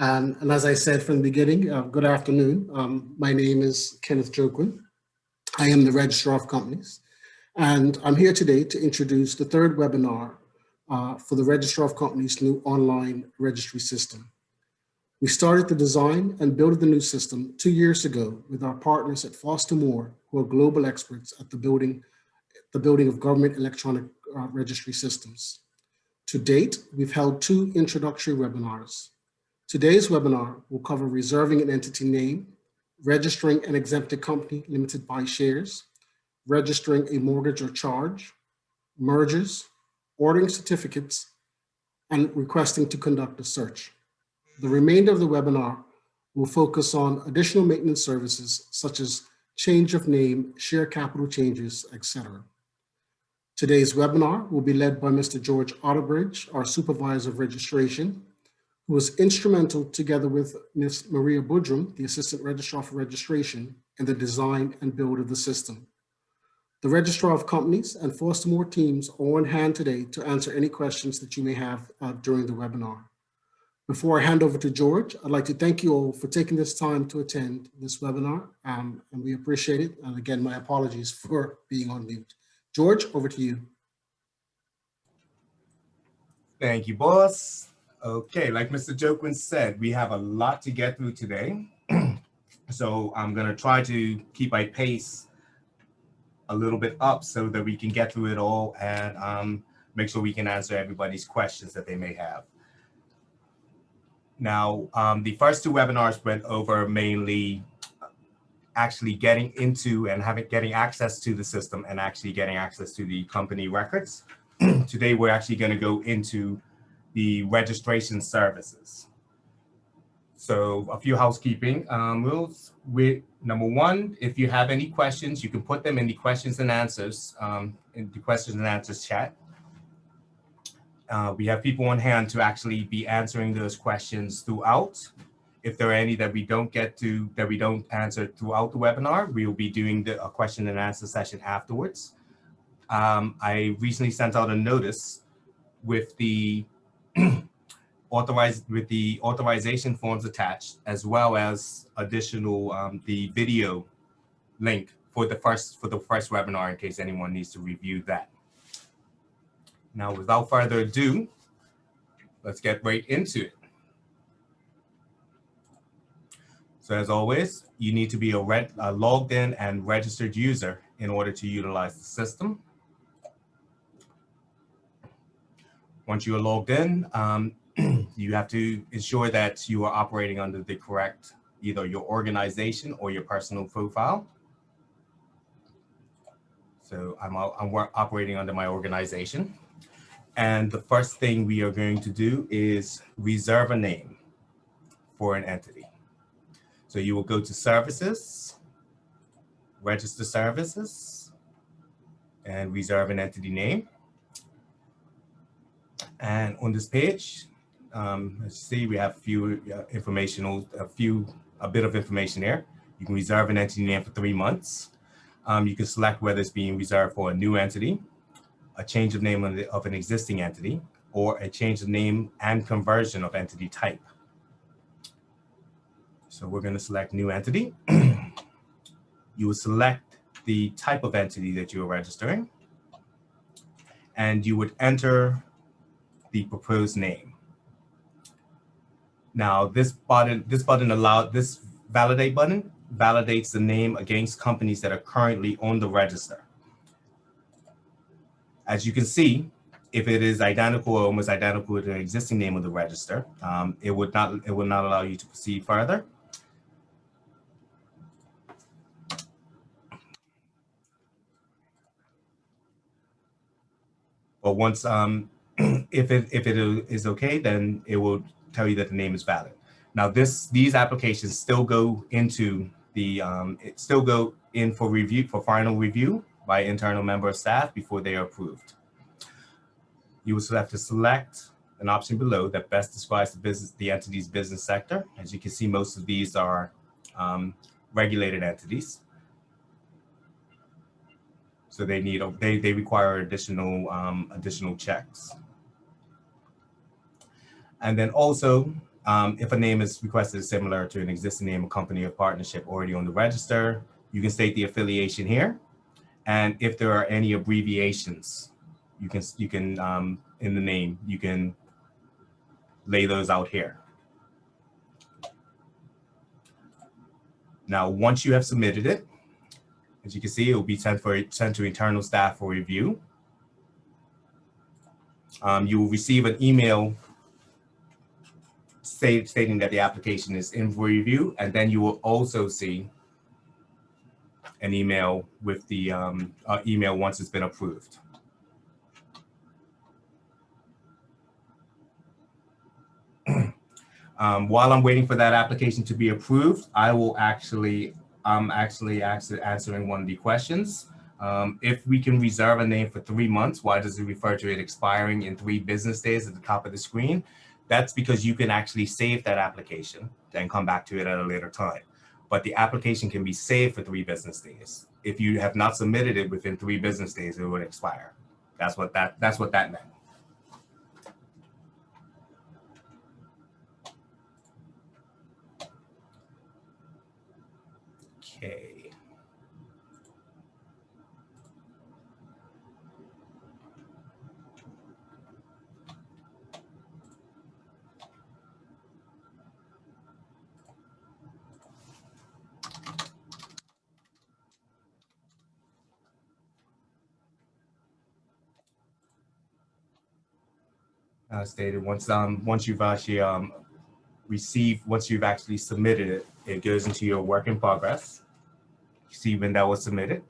And as I said from the beginning, good afternoon. My name is Kenneth Joquin. I am the Registrar of Companies, and I'm here today to introduce the third webinar for the Registrar of Companies' new online registry system. We started the design and build of the new system 2 years ago with our partners at Foster Moore, who are global experts at the building of government electronic registry systems. To date, we've held 2 introductory webinars. Today's webinar will cover reserving an entity name, registering an exempted company limited by shares, registering a mortgage or charge, mergers, ordering certificates, and requesting to conduct a search. The remainder of the webinar will focus on additional maintenance services such as change of name, share capital changes, etc. Today's webinar will be led by Mr. George Otterbridge, our Supervisor of Registration, who was instrumental, together with Ms. Maria Budrum, the Assistant Registrar for Registration, in the design and build of the system. The Registrar of Companies and Foster Moore teams are on hand today to answer any questions that you may have during the webinar. Before I hand over to George, I'd like to thank you all for taking this time to attend this webinar, and we appreciate it. And again, my apologies for being on mute. George, over to you. Thank you, boss. Okay, like Mr. Joquin said, we have a lot to get through today. So I'm gonna try to keep my pace a little bit up so that we can get through it all and make sure we can answer everybody's questions that they may have. Now, the first 2 webinars went over mainly actually getting into and getting access to the system and actually getting access to the company records. Today, we're actually gonna go into the registration services. So a few housekeeping rules. Number 1, if you have any questions, you can put them in the questions and answers chat. We have people on hand to actually be answering those questions throughout. If there are any that we don't answer throughout the webinar, we will be doing a question and answer session afterwards. I recently sent out a notice with the authorization forms attached, as well as additional the video link for the first webinar in case anyone needs to review that. Now, without further ado, let's get right into it. So as always, you need to be a logged in and registered user in order to utilize the system. Once you are logged in, you have to ensure that you are operating under the correct, either your organization or your personal profile. So I'm operating under my organization. And the first thing we are going to do is reserve a name for an entity. So you will go to Services, Register Services, and reserve an entity name. And on this page, let's see, we have a bit of information here. You can reserve an entity name for 3 months. You can select whether it's being reserved for a new entity, a change of name of an existing entity, or a change of name and conversion of entity type. So we're going to select new entity. You will select the type of entity that you are registering, and you would enter the proposed name. Now, this validate button validates the name against companies that are currently on the register. As you can see, if it is identical or almost identical to the existing name of the register, it will not allow you to proceed further. But once, if it is okay, then it will tell you that the name is valid. Now, these applications still go into the for review, for final review by internal member of staff before they are approved. You will have to select an option below that best describes the entity's business sector. As you can see, most of these are regulated entities. So they require additional checks. And then also If a name is requested similar to an existing name of company or partnership already on the register, you can state the affiliation here. And if there are any abbreviations, you can in the name, you can lay those out here. Now, once you have submitted it, as you can see, it will be sent to internal staff for review. You will receive an email stating that the application is in for review, and then you will also see an email with the email once it's been approved. While I'm waiting for that application to be approved, I'm actually answering one of the questions. If we can reserve a name for 3 months, why does it refer to it expiring in 3 business days at the top of the screen? That's because you can actually save that application, then come back to it at a later time. But the application can be saved for 3 business days. If you have not submitted it within 3 business days, it would expire. That's what that meant. Okay. Stated once you've actually once you've actually submitted it, it goes into your work in progress. You see when that was submitted.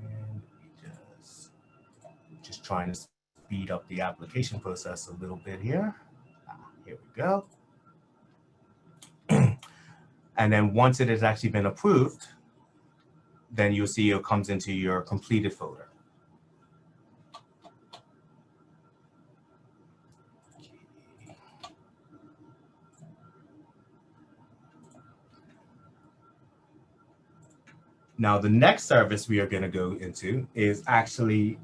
And just trying to speed up the application process a little bit here. Here we go. And then once it has actually been approved, then you'll see it comes into your completed folder. Now, the next service we are going to go into is actually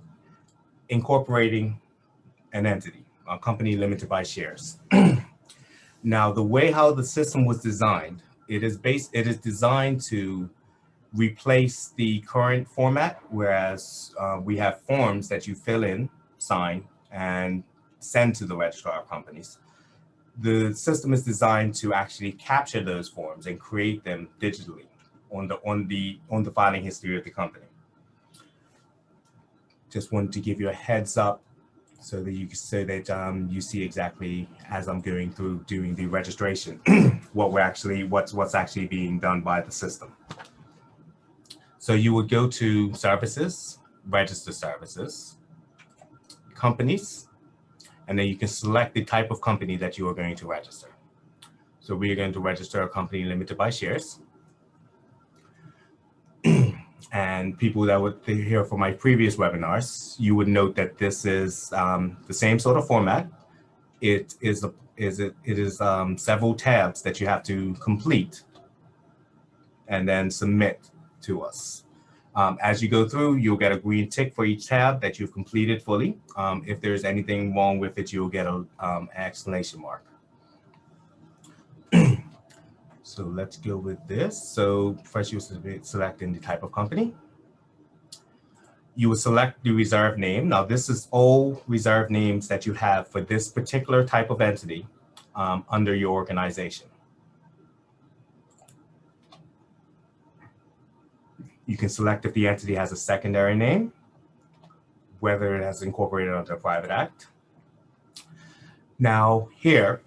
incorporating an entity, a company limited by shares. Now, the way how the system was designed, it is designed to replace the current format, whereas we have forms that you fill in, sign, and send to the registrar of companies. The system is designed to actually capture those forms and create them digitally on the filing history of the company. Just wanted to give you a heads up so that you see exactly as I'm going through doing the registration what's actually being done by the system. So you would go to Services, Register Services, Companies, and then you can select the type of company that you are going to register. So we are going to register a company limited by shares. And people that would hear from my previous webinars, you would note that this is the same sort of format. It is several tabs that you have to complete and then submit to us. As you go through, you'll get a green tick for each tab that you've completed fully. If there's anything wrong with it, you'll get an exclamation mark. So let's go with this. So first you will select in the type of company. You will select the reserved name. Now this is all reserved names that you have for this particular type of entity under your organization. You can select if the entity has a secondary name, whether it has incorporated under a private act. Now here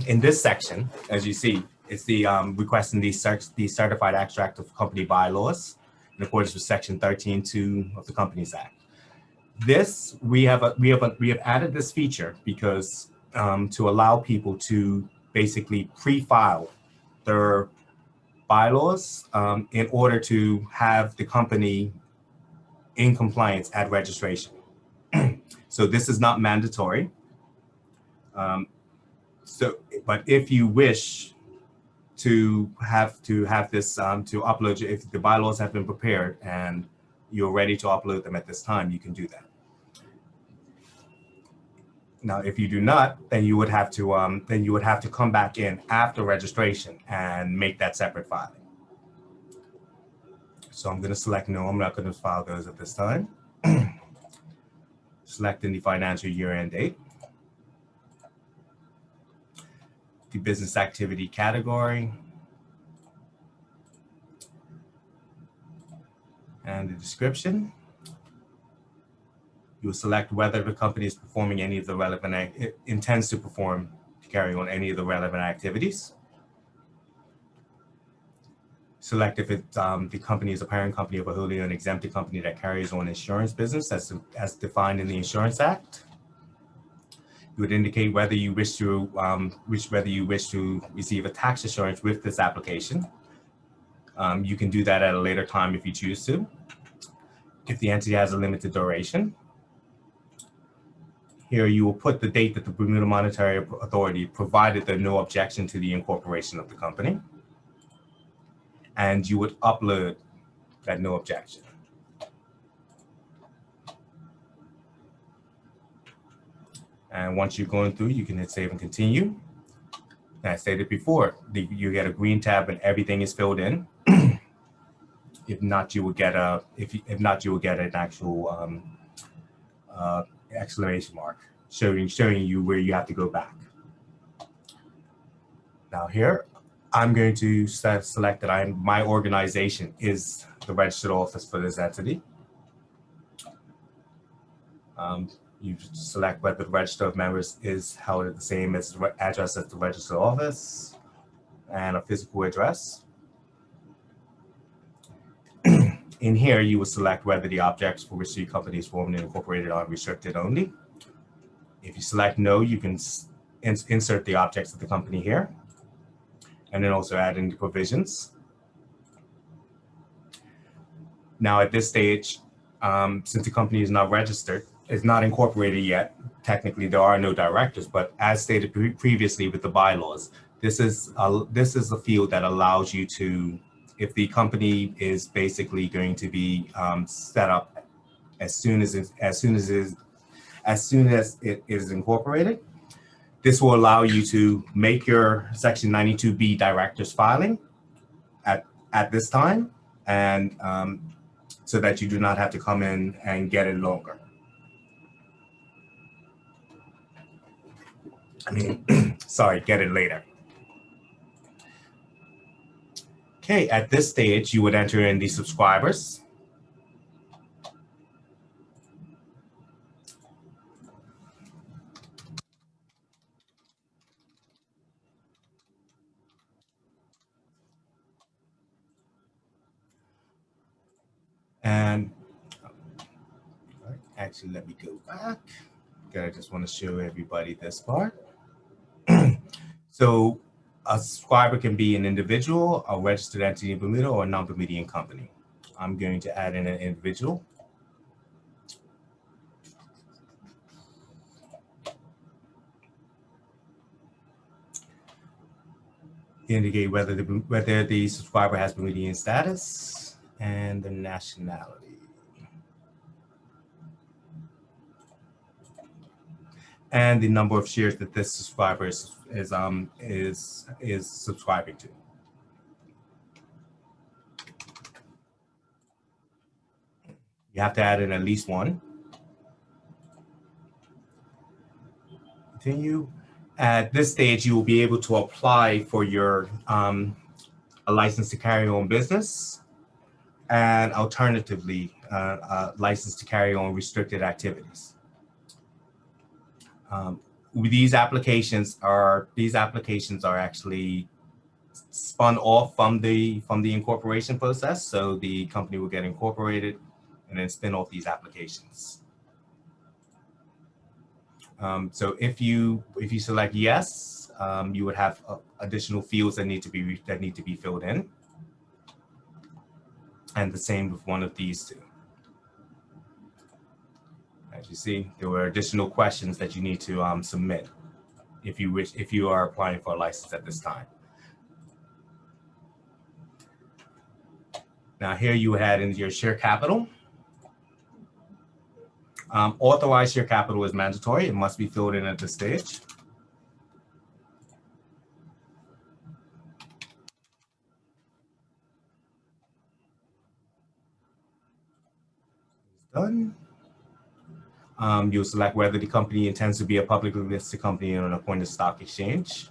in this section, as you see, it's the requesting the certified extract of company bylaws in accordance with Section 13(2) of the Companies Act. This we have added this feature because to allow people to basically pre-file their bylaws in order to have the company in compliance at registration. So this is not mandatory. But if you wish to have this to upload, if the bylaws have been prepared and you're ready to upload them at this time, you can do that. Now, if you do not, then you would have to come back in after registration and make that separate filing. So I'm going to select no. I'm not going to file those at this time. Selecting the financial year-end date. The business activity category. And the description. You will select whether the company is performing any of the relevant, intends to perform, to carry on any of the relevant activities. Select if the company is a parent company of a wholly owned exempted company that carries on insurance business as defined in the Insurance Act. You would indicate whether you wish to receive a tax assurance with this application. You can do that at a later time if you choose to. If the entity has a limited duration. Here you will put the date that the Bermuda Monetary Authority provided the no objection to the incorporation of the company. And you would upload that no objection. And once you're going through, you can hit save and continue. And I stated before, you get a green tab and everything is filled in. If not, you will get an actual exclamation mark showing you where you have to go back. Now here, I'm going to select that my organization is the registered office for this entity. You select whether the register of members is held at the same address as the registered office and a physical address. In here, you will select whether the objects for which the company is formed and incorporated are restricted only. If you select no, you can insert the objects of the company here, and then also add in the provisions. Now at this stage, since the company is not registered, is not incorporated yet, technically there are no directors, but as stated previously with the bylaws, this is a field that allows you to, if the company is basically going to be set up as soon as it is incorporated, this will allow you to make your Section 92B directors filing at this time, and so that you do not have to come in and get it longer. Sorry, get it later. Okay, at this stage, you would enter in the subscribers. And actually, let me go back. I just want to show everybody this part. So a subscriber can be an individual, a registered entity in Bermuda, or a non-Bermudian company. I'm going to add in an individual. Indicate whether the subscriber has Bermudian status and the nationality. And the number of shares that this subscriber is subscribing to. You have to add in at least one. Continue. At this stage, you will be able to apply for your a license to carry on business, and alternatively, a license to carry on restricted activities. These applications are actually spun off from the incorporation process. So the company will get incorporated and then spin off these applications. So if you select yes, you would have additional fields that need to be filled in, and the same with one of these two. As you see, there were additional questions that you need to submit if you are applying for a license at this time. Now here you add in your share capital. Authorized share capital is mandatory. It must be filled in at this stage. Done. You'll select whether the company intends to be a publicly listed company on an appointed stock exchange.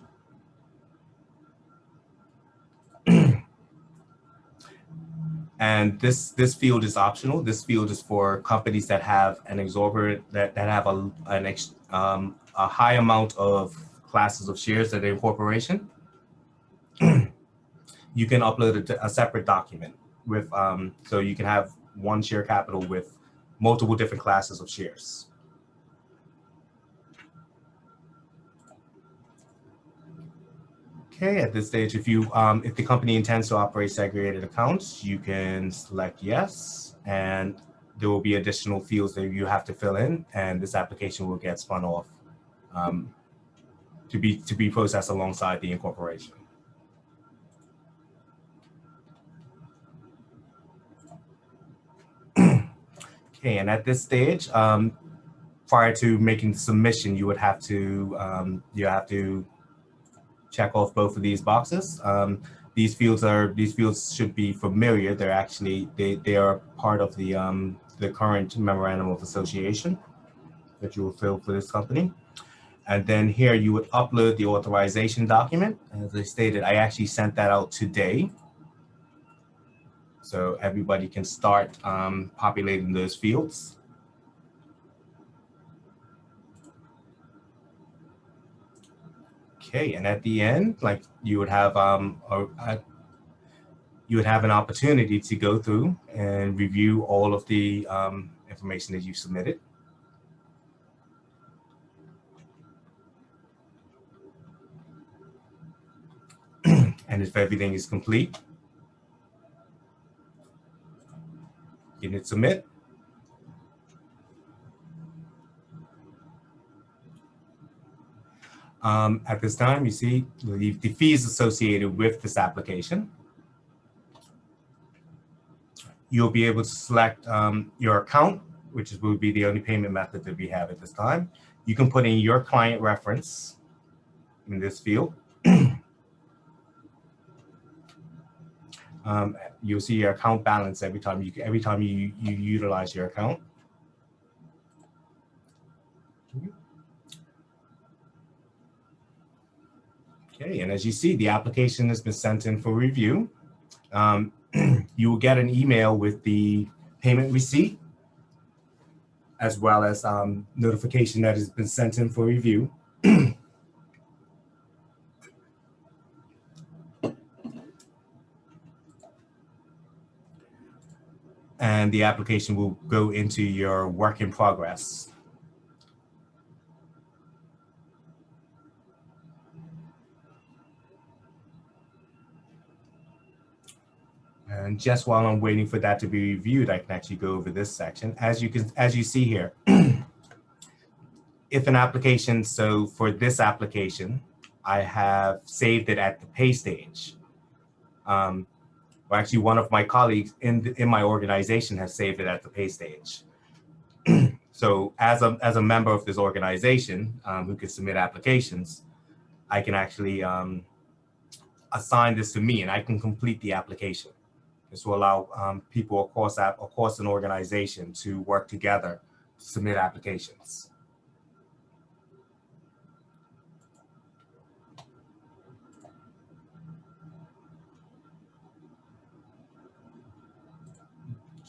And this field is optional. This field is for companies that have an exorbitant, that have a high amount of classes of shares at their corporation. You can upload a separate document with, so you can have one share capital with multiple different classes of shares. Okay, at this stage, if the company intends to operate segregated accounts, you can select yes, and there will be additional fields that you have to fill in, and this application will get spun off to be processed alongside the incorporation. Okay, and at this stage, prior to making the submission, you would have to check off both of these boxes. These fields should be familiar. They're actually they are part of the current memorandum of association that you will fill for this company. And then here you would upload the authorization document. As I stated, I actually sent that out today, so everybody can start populating those fields. Okay, and at the end, like you would have an opportunity to go through and review all of the information that you submitted. And if everything is complete, you can hit submit. At this time, you see the fees associated with this application. You'll be able to select your account, which will be the only payment method that we have at this time. You can put in your client reference in this field. You'll see your account balance every time you utilize your account. Okay, and as you see, the application has been sent in for review. You will get an email with the payment receipt, as well as notification that has been sent in for review. And the application will go into your work in progress. And just while I'm waiting for that to be reviewed, I can actually go over this section. As you see here, if an application, so for this application, I have saved it at the pay stage. Well, actually, one of my colleagues in my organization has saved it at the pay stage. So as a member of this organization who can submit applications, I can actually assign this to me, and I can complete the application. This will allow people across an organization to work together to submit applications.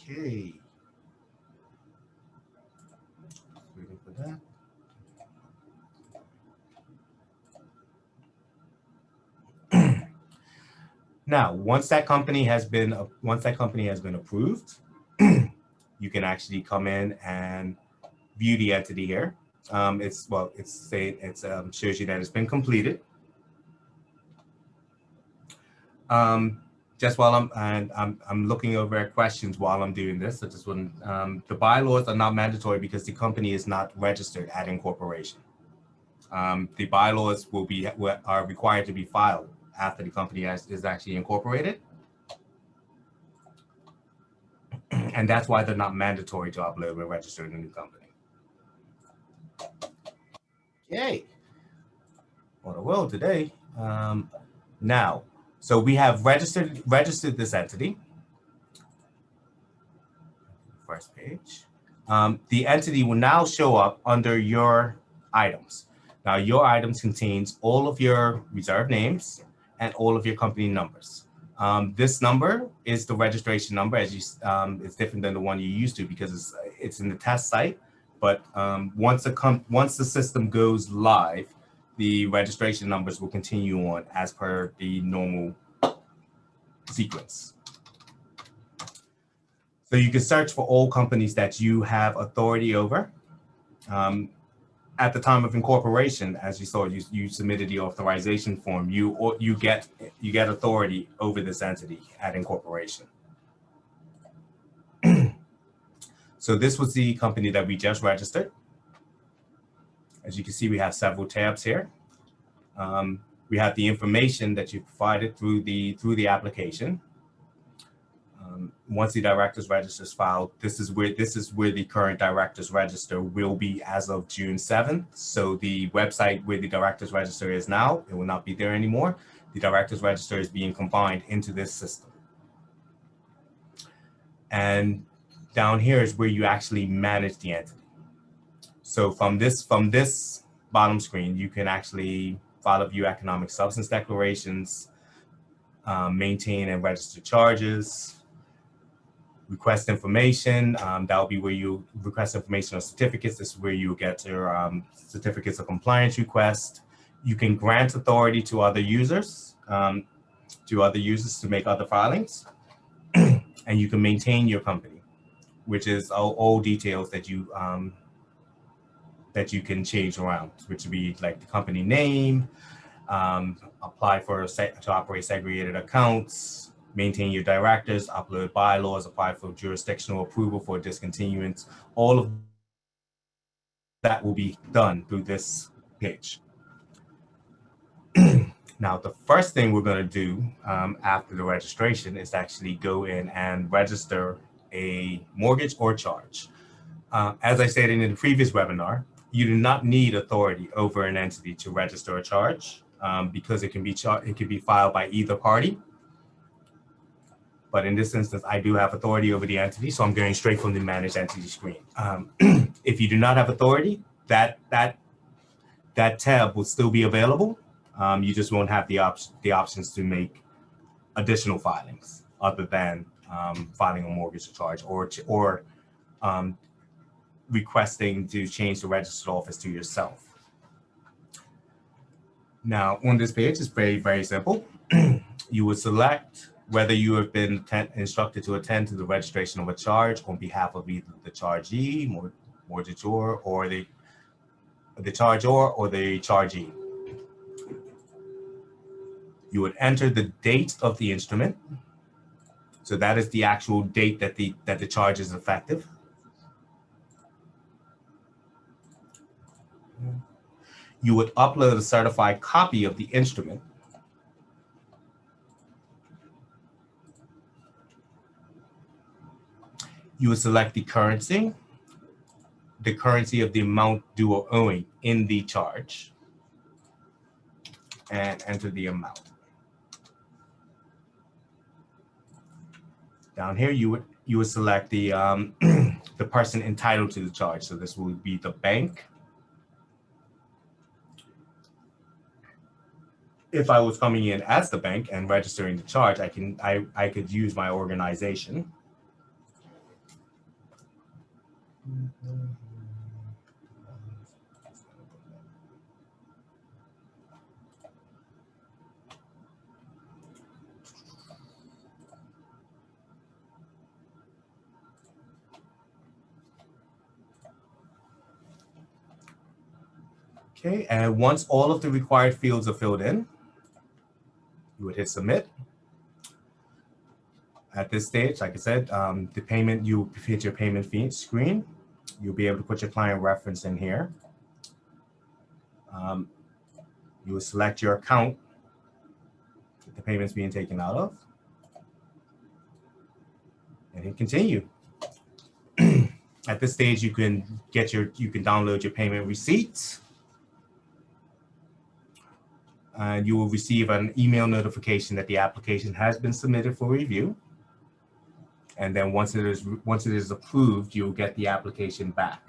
Okay. Waiting for that. Now, once that company has been approved, you can actually come in and view the entity here. It shows you that it's been completed. Just while I'm looking over at questions while I'm doing this, I just want the bylaws are not mandatory because the company is not registered at incorporation. The bylaws are required to be filed after the company is actually incorporated. And that's why they're not mandatory to upload when registering a new company. Yay. What a world today. Now, so we have registered this entity. First page. The entity will now show up under your items. Now, your items contains all of your reserved names and all of your company numbers. This number is the registration number, as you it's different than the one you used to because it's in the test site. But once the system goes live, the registration numbers will continue on as per the normal sequence. So you can search for all companies that you have authority over. At the time of incorporation, as you saw, you submitted the authorization form. You get authority over this entity at incorporation. So this was the company that we just registered. As you can see, we have several tabs here. We have the information that you provided through the application. Once the director's register is filed, this is where the current director's register will be as of June 7th. So the website where the director's register is now, it will not be there anymore. The director's register is being combined into this system. And down here is where you actually manage the entity. So from this bottom screen, you can actually file a view economic substance declarations, maintain and register charges, request information. That will be where you request information on certificates. This is where you get your certificates of compliance request. You can grant authority to other users, to make other filings, and you can maintain your company, which is all details that you can change around, which would be like the company name, apply to operate segregated accounts, maintain your directors, upload bylaws, apply for jurisdictional approval for discontinuance. All of that will be done through this page. Now, the first thing we're going to do after the registration is actually go in and register a mortgage or charge. As I stated in the previous webinar, you do not need authority over an entity to register a charge because it can be filed by either party. But in this instance, I do have authority over the entity, so I'm going straight from the Manage Entity screen. If you do not have authority, that tab will still be available. You just won't have the options to make additional filings other than filing a mortgage charge or requesting to change the registered office to yourself. Now, on this page, it's very, very simple. You would select whether you have been instructed to attend to the registration of a charge on behalf of either the chargee, mortgagor, or the chargor or the chargee. You would enter the date of the instrument. So that is the actual date that the charge is effective. You would upload a certified copy of the instrument. You would select the currency of the amount due or owing in the charge, and enter the amount. Down here, you would select the the person entitled to the charge. So this would be the bank. If I was coming in as the bank and registering the charge, I could use my organization. Okay, and once all of the required fields are filled in, you would hit submit. At this stage, like I said, the payment, you hit your payment fee screen. You'll be able to put your client reference in here. You will select your account that the payment's being taken out of, and hit continue. At this stage, you can download your payment receipts, and you will receive an email notification that the application has been submitted for review. And then once it is approved, you'll get the application back.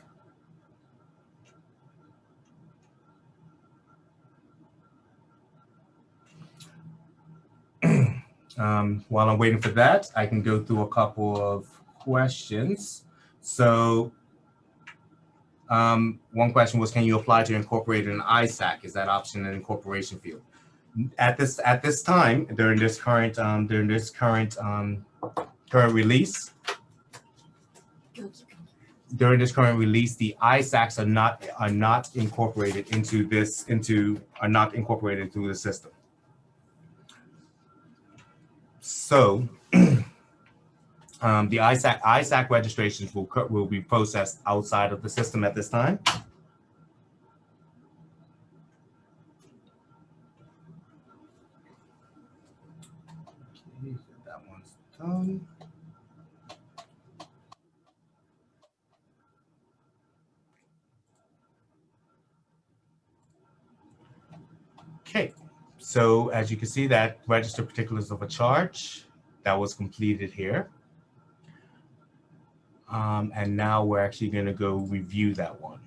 While I'm waiting for that, I can go through a couple of questions. So one question was, can you apply to incorporate an ISAC? Is that option in the incorporation field? At this time, during this current release, the ISACs are not incorporated into the system. So the ISAC registrations will be processed outside of the system at this time. Okay, that one's done. Okay, so as you can see, that register particulars of a charge that was completed here. And now we're actually going to go review that one.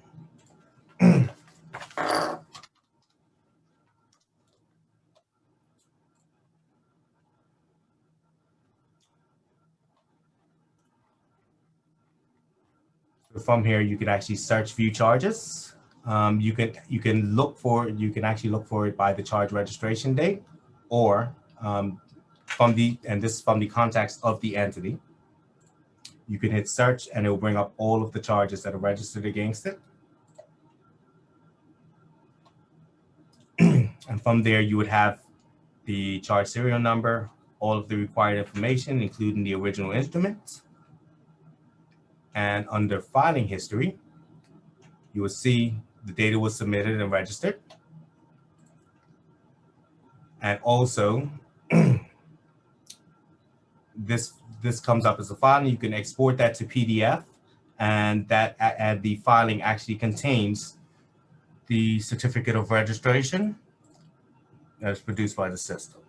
So from here, you can actually search view charges. You can actually look for it by the charge registration date, or from the context of the entity. You can hit search and it will bring up all of the charges that are registered against it. And from there, you would have the charge serial number, all of the required information, including the original instrument. And under filing history, you will see the data was submitted and registered. And also, this comes up as a file, and you can export that to PDF, and the filing actually contains the certificate of registration that is produced by the system.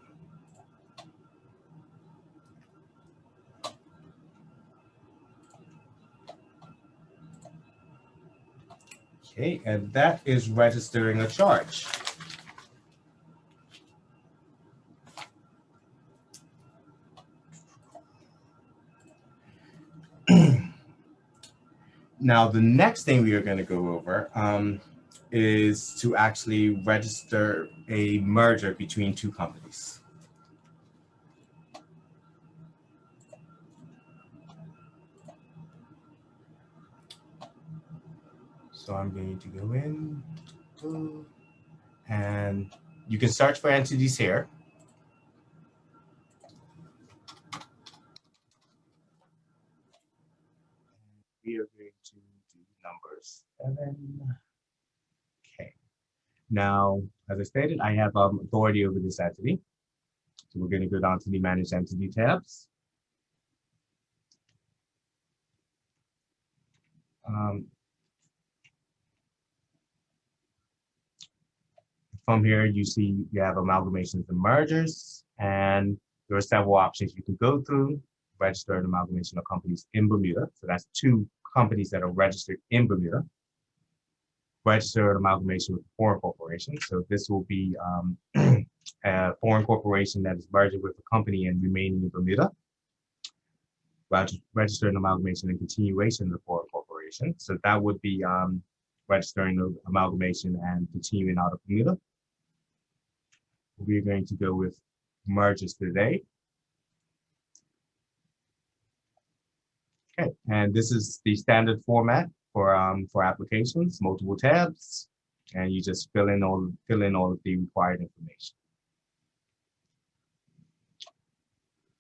Okay, and that is registering a charge. Now, the next thing we are going to go over is to actually register a merger between two companies. So I'm going to go in, and you can search for entities here. We are going to do numbers 7. Okay. Now, as I stated, I have authority over this entity. So we're going to go down to the Manage Entity tabs. From here, you see you have amalgamations and mergers, and there are several options you can go through. Register an amalgamation of companies in Bermuda. So that's 2 companies that are registered in Bermuda. Register an amalgamation with a foreign corporation. So this will be a foreign corporation that is merging with a company and remaining in Bermuda. Register an amalgamation and continuation of the foreign corporation. So that would be registering the amalgamation and continuing out of Bermuda. We're going to go with mergers today. Okay, and this is the standard format for applications, multiple tabs, and you just fill in all of the required information.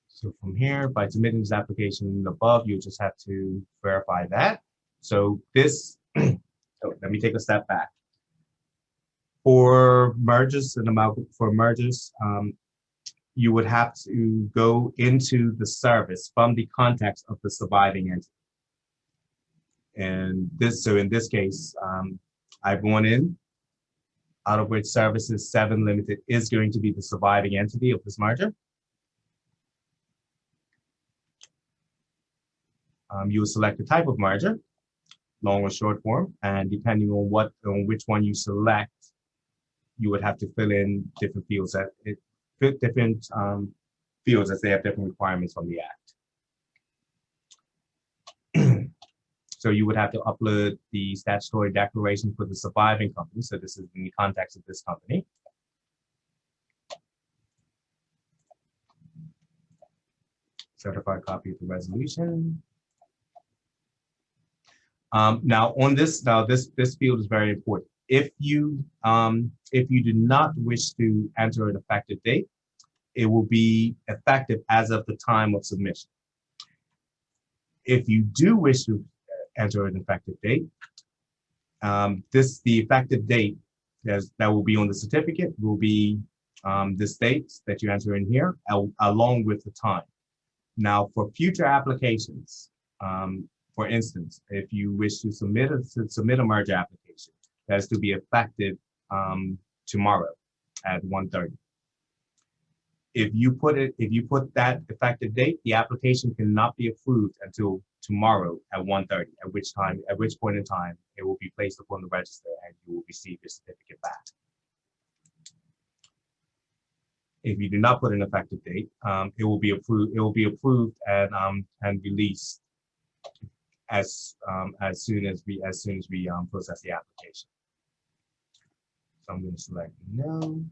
So from here, by submitting this application above, you just have to verify that. So this, so let me take a step back. For mergers you would have to go into the service from the context of the surviving entity. And so in this case, I've gone in, out of which Services 7 Limited is going to be the surviving entity of this merger. You will select the type of merger, long or short form, and depending on which one you select, you would have to fill in different fields fields as they have different requirements from the Act. So you would have to upload the statutory declaration for the surviving company. So this is in the context of this company. Certified copy of the resolution. Now this field is very important. If you do not wish to enter an effective date, it will be effective as of the time of submission. If you do wish to enter an effective date, the effective date that will be on the certificate will be this date that you enter in here, along with the time. Now, for future applications, for instance, if you wish to submit a merger application, that is to be effective tomorrow at 1:30. If you put that effective date, the application cannot be approved until tomorrow at 1:30, at which point in time it will be placed upon the register and you will receive your certificate back. If you do not put an effective date, it will be approved. It will be approved and released as soon as we process the application. So I'm going to select no.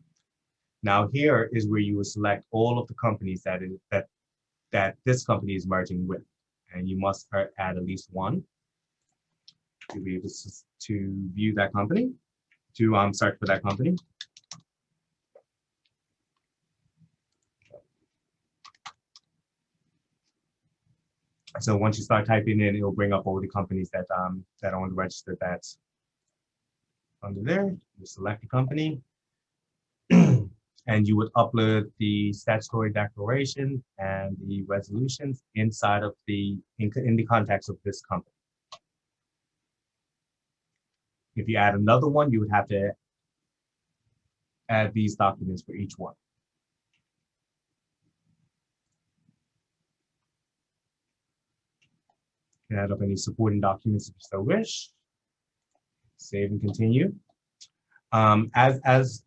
Now here is where you will select all of the companies that this company is merging with, and you must add at least one to be able to view that company, to search for that company. So once you start typing in, it'll bring up all the companies that are on the register that's under there. You select the company, and you would upload the statutory declaration and the resolutions inside of in the context of this company. If you add another one, you would have to add these documents for each one. You can add up any supporting documents if you so wish. Save and continue. As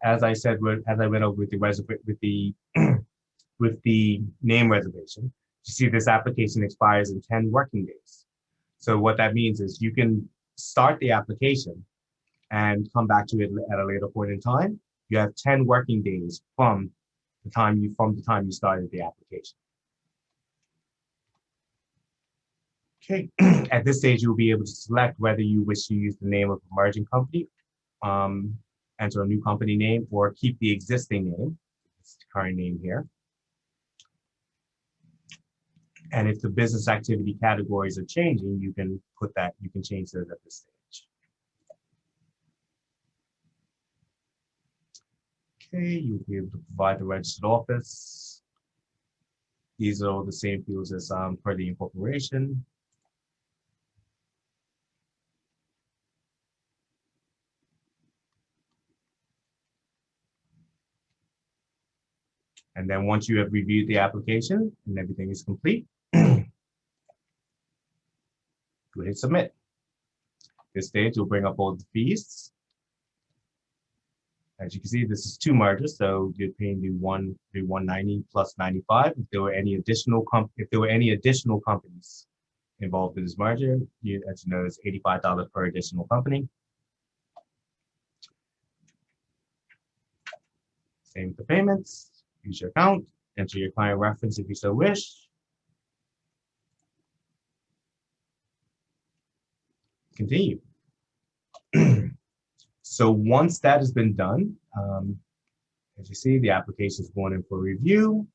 I said, as I went over with the name reservation, you see this application expires in 10 working days. So what that means is you can start the application and come back to it at a later point in time. You have 10 working days from the time you started the application. Okay, at this stage, you'll be able to select whether you wish to use the name of a merging company, enter a new company name, or keep the existing name, it's the current name here. And if the business activity categories are changing, you can change those at this stage. Okay, you'll be able to provide the registered office. These are all the same fields as per the incorporation. And then once you have reviewed the application and everything is complete, go ahead, submit. This stage will bring up all the fees. As you can see, this is 2 mergers, so you're paying the 190 plus 95. If there were any additional companies involved in this merger, as you know, it's $85 per additional company. Same with the payments. Use your account, enter your client reference if you so wish. Continue. So once that has been done, as you see, the application is going in for review.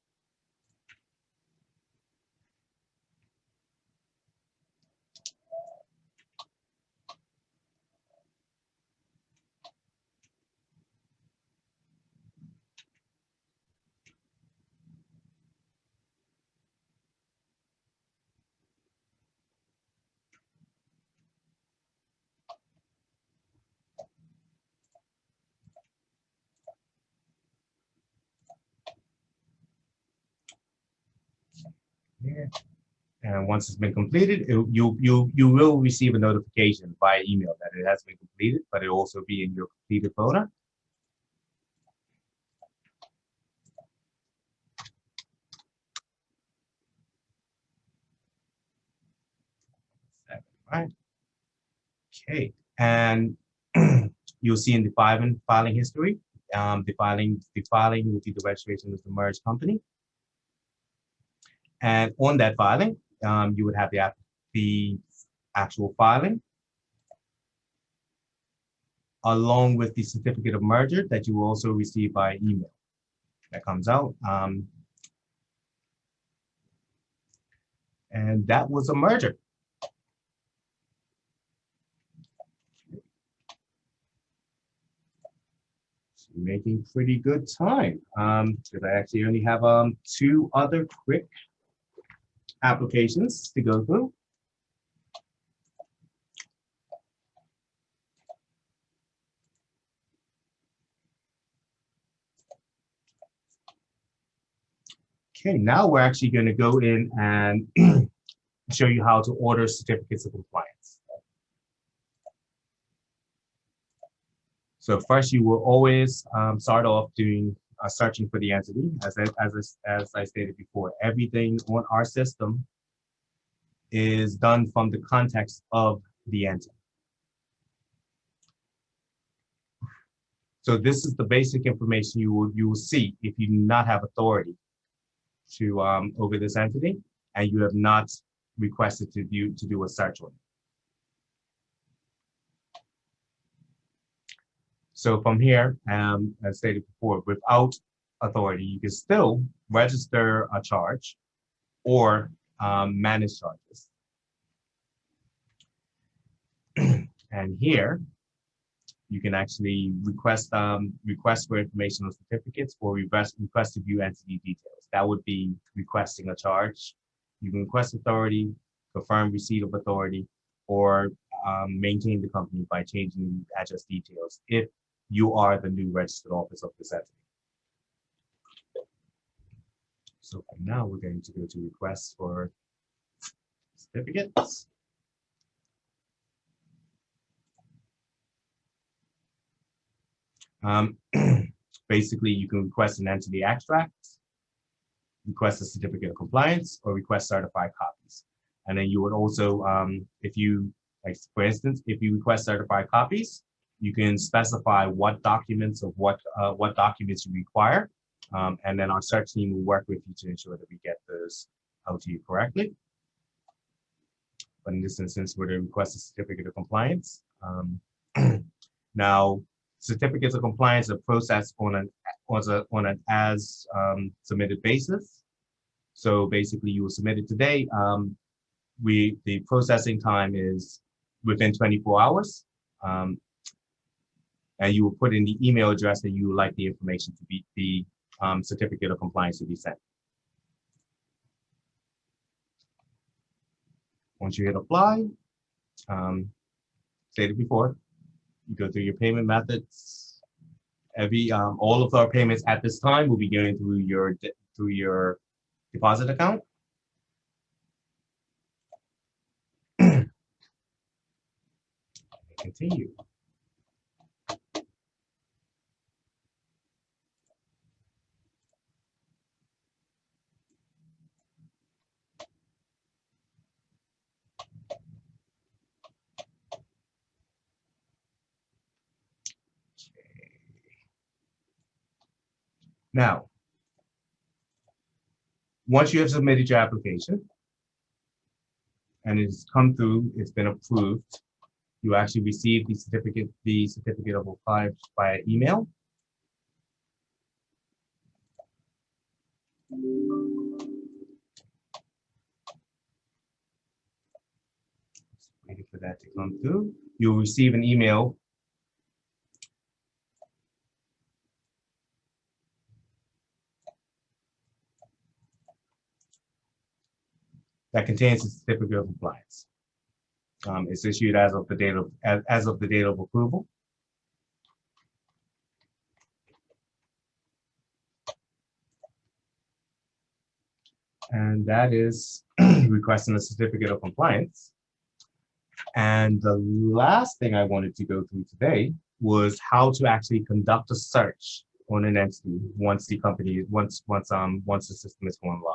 And once it's been completed, you will receive a notification via email that it has been completed, but it'll also be in your completed folder. Right. Okay. And you'll see in the filing history, the filing will be the registration of the merged company. And on that filing, you would have the actual filing, along with the certificate of merger that you will also receive by email. That comes out. And that was a merger. So making pretty good time. Because I actually only have 2 other quick applications to go through. Okay, now we're actually going to go in and show you how to order certificates of compliance. So first, you will always start off doing searching for the entity. As I stated before, everything on our system is done from the context of the entity. So this is the basic information you will see if you do not have authority to over this entity and you have not requested to do a search on it. So from here, as stated before, without authority, you can still register a charge or manage charges. And here, you can actually request for information on certificates or request to view entity details. That would be requesting a charge. You can request authority, confirm receipt of authority, or maintain the company by changing address details if you are the new registered office of this entity. So for now, we're going to go to requests for certificates. Basically, you can request an entity extract, request a certificate of compliance, or request certified copies. And then you would also, if you, like for instance, if you request certified copies, you can specify what documents you require, and then our search team will work with you to ensure that we get those out to you correctly. But in this instance, we're going to request a certificate of compliance. Now, certificates of compliance are processed on an as submitted basis. So basically, you will submit it today. The processing time is within 24 hours. And you will put in the email address that you would like the information to be, the certificate of compliance to be sent. Once you hit apply, stated before, you go through your payment methods. All of our payments at this time will be going through your deposit account. Continue. Now, once you have submitted your application and it's come through, it's been approved, you actually receive the certificate of compliance via email. Just waiting for that to come through. You'll receive an email that contains the certificate of compliance. It's issued as of the date of approval. and that is requesting a certificate of compliance. And the last thing I wanted to go through today was how to actually conduct a search on an entity once the company, once the system is going live.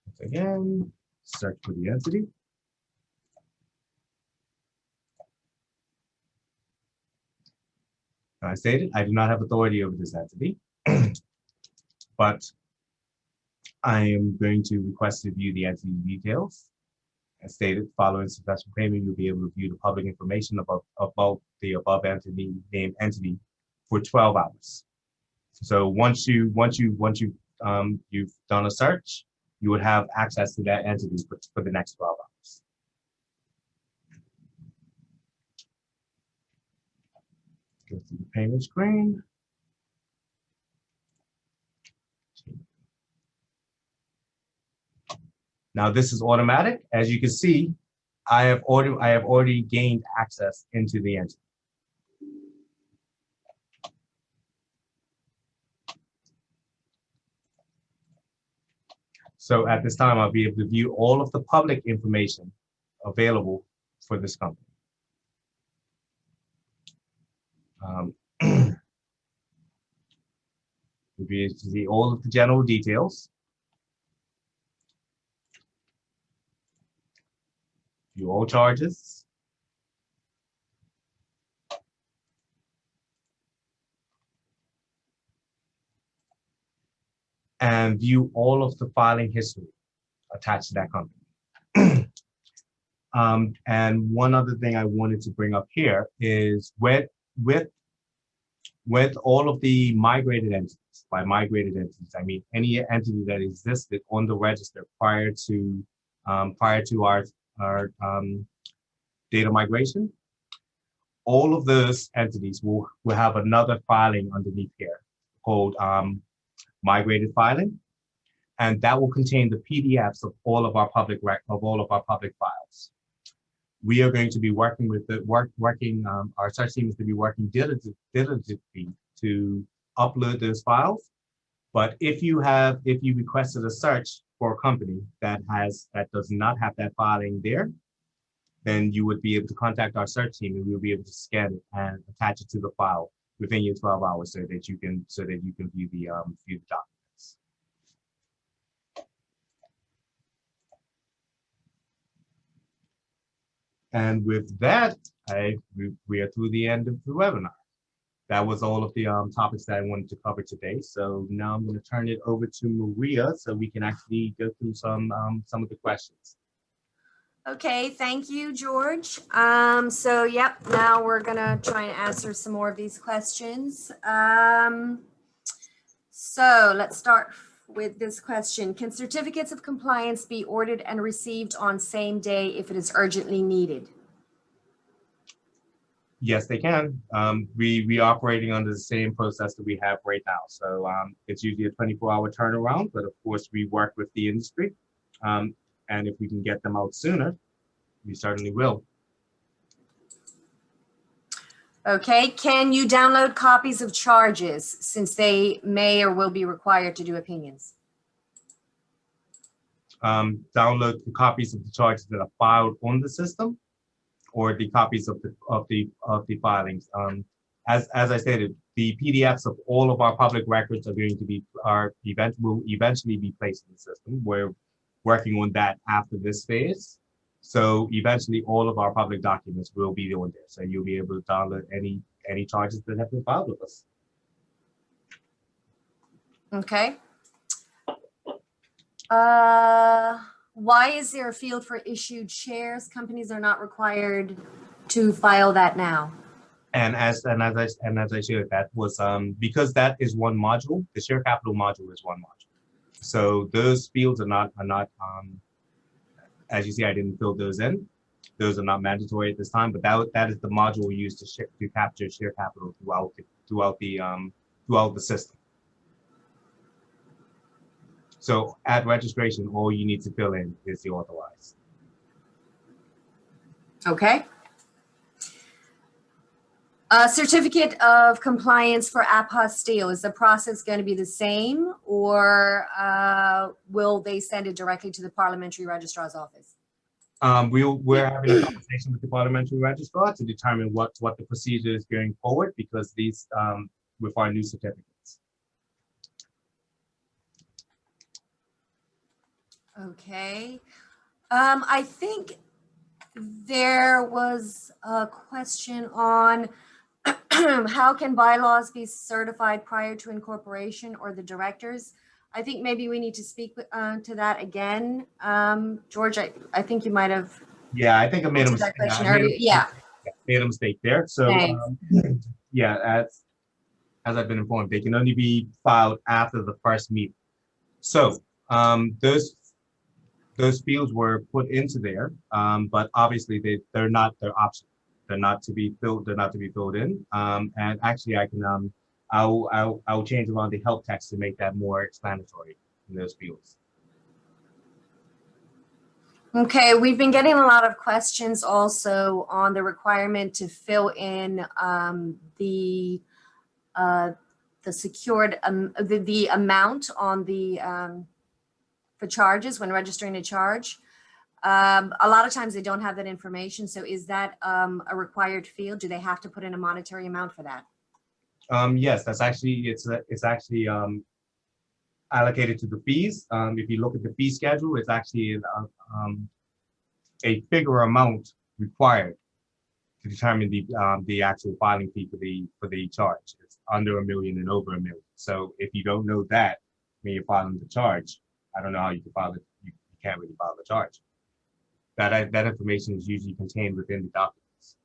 Once again, search for the entity. I stated I do not have authority over this entity, but I am going to request to view the entity details. As stated, following successful payment, you'll be able to view the public information about the above entity named entity for 12 hours. So once you've done a search, you would have access to that entity for the next 12 hours. Go to the payment screen. Now this is automatic. As you can see, I have already gained access into the entity. So at this time, I'll be able to view all of the public information available for this company. You'll be able to see all of the general details. View all charges. And view all of the filing history attached to that company. And one other thing I wanted to bring up here is with all of the migrated entities, by migrated entities, I mean any entity that existed on the register prior to our data migration, all of those entities will have another filing underneath here called migrated filing, and that will contain the PDFs of all of our public files. We are going to be working with our search team is to be working diligently to upload those files. But if you requested a search for a company that does not have that filing there, then you would be able to contact our search team and we'll be able to scan it and attach it to the file within your 12 hours so that you can view the documents. And with that, we are through the end of the webinar. That was all of the topics that I wanted to cover today. So now I'm going to turn it over to Maria so we can actually go through some of the questions. Okay, thank you, George. So yep, now we're gonna try and answer some more of these questions. So let's start with this question. Can certificates of compliance be ordered and received on same day if it is urgently needed? Yes, they can. We operating under the same process that we have right now. So it's usually a 24-hour turnaround, but of course we work with the industry. And if we can get them out sooner, we certainly will. Okay, can you download copies of charges since they may or will be required to do opinions? Download the copies of the charges that are filed on the system, or the copies of the filings. As I stated, the PDFs of all of our public records will eventually be placed in the system. We're working on that after this phase. So eventually all of our public documents will be on there. So you'll be able to download any charges that have been filed with us. Okay. Why is there a field for issued shares? Companies are not required to file that now. And as I shared, that was because that is one module. The share capital module is one module. So those fields are not as you see, I didn't fill those in. Those are not mandatory at this time, but that is the module we use to capture share capital throughout the system. So at registration, all you need to fill in is the authorized. Okay. Certificate of compliance for apostille, is the process going to be the same, or will they send it directly to the Parliamentary Registrar's office? We're having a conversation with the Parliamentary Registrar to determine what the procedure is going forward, because these with our new certificates. Okay. I think there was a question on how can bylaws be certified prior to incorporation, or the directors? I think maybe we need to speak to that again. George, I think you might have Yeah, I think I made a answered that mistake. question earlier. Yeah. Made a mistake there. So Thanks. yeah, as I've been informed, they can only be filed after the first meeting. So those fields were put into there, but obviously they're optional. They're not to be filled. They're not to be filled in. And actually, I can I'll change around the help text to make that more explanatory in those fields. Okay, we've been getting a lot of questions also on the requirement to fill in the secured the amount on the for charges when registering a charge. A lot of times they don't have that information. So is that a required field? Do they have to put in a monetary amount for that? Yes, that's actually it's actually allocated to the fees. If you look at the fee schedule, it's actually a figure amount required to determine the actual filing fee for the charge. It's under $1 million and over $1 million. So if you don't know that when you're filing the charge, I don't know how you can file it. You can't really file the charge. That information is usually contained within the documents.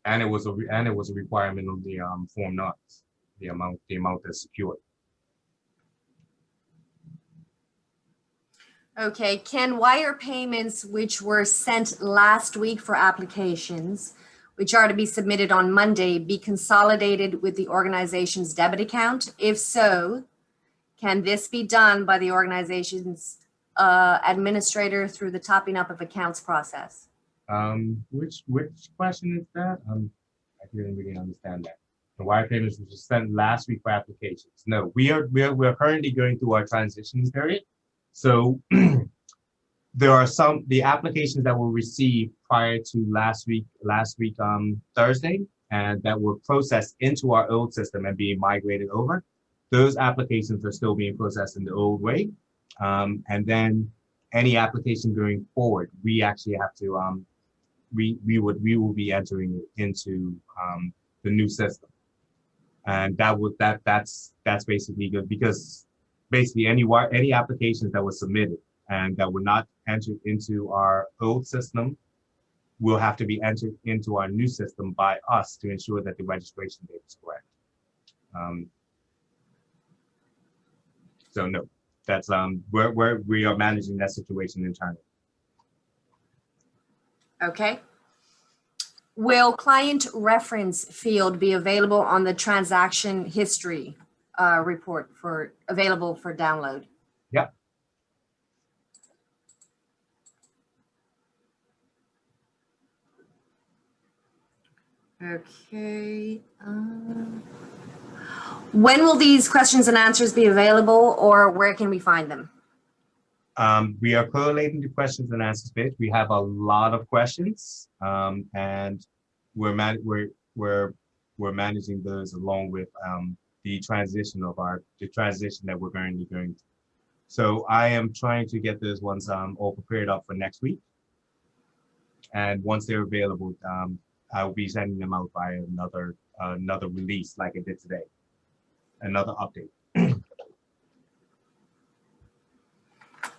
And it was a requirement of the Form 9, the amount that's secured. Okay, can wire payments which were sent last week for applications, which are to be submitted on Monday, be consolidated with the organization's debit account? If so, can this be done by the organization's administrator through the topping up of accounts process? Which question is that? I didn't really understand that. The wire payments were sent last week for applications. No, we are currently going through our transition period. So there are the applications that were received prior to last week Thursday, and that were processed into our old system and being migrated over. Those applications are still being processed in the old way. And then any application going forward, we actually have to we will be entering it into the new system. And that's basically good, because basically any applications that were submitted and that were not entered into our old system will have to be entered into our new system by us to ensure that the registration date is correct. So no, that's we are managing that situation internally. Okay. Will client reference field be available on the transaction history report available for download? Yep. Okay. When will these questions and answers be available, or where can we find them? We are correlating the questions and answers page. We have a lot of questions, and we're managing those along with the transition that we're currently going through. So I am trying to get those ones all prepared up for next week. And once they're available, I will be sending them out by another release like I did today, another update.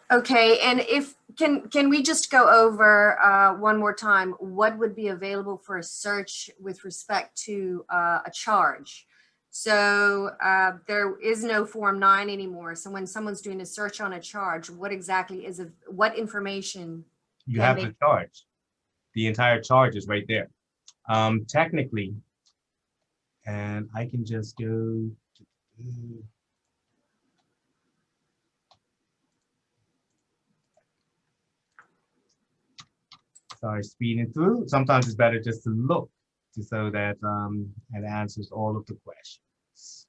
Okay, and can we just go over one more time what would be available for a search with respect to a charge? So there is no Form 9 anymore. So when someone's doing a search on a charge, what exactly what information? You have the charge. The entire charge is right there. Technically, and I can just go to, Sorry, speeding through. Sometimes it's better just to look so that it answers all of the questions.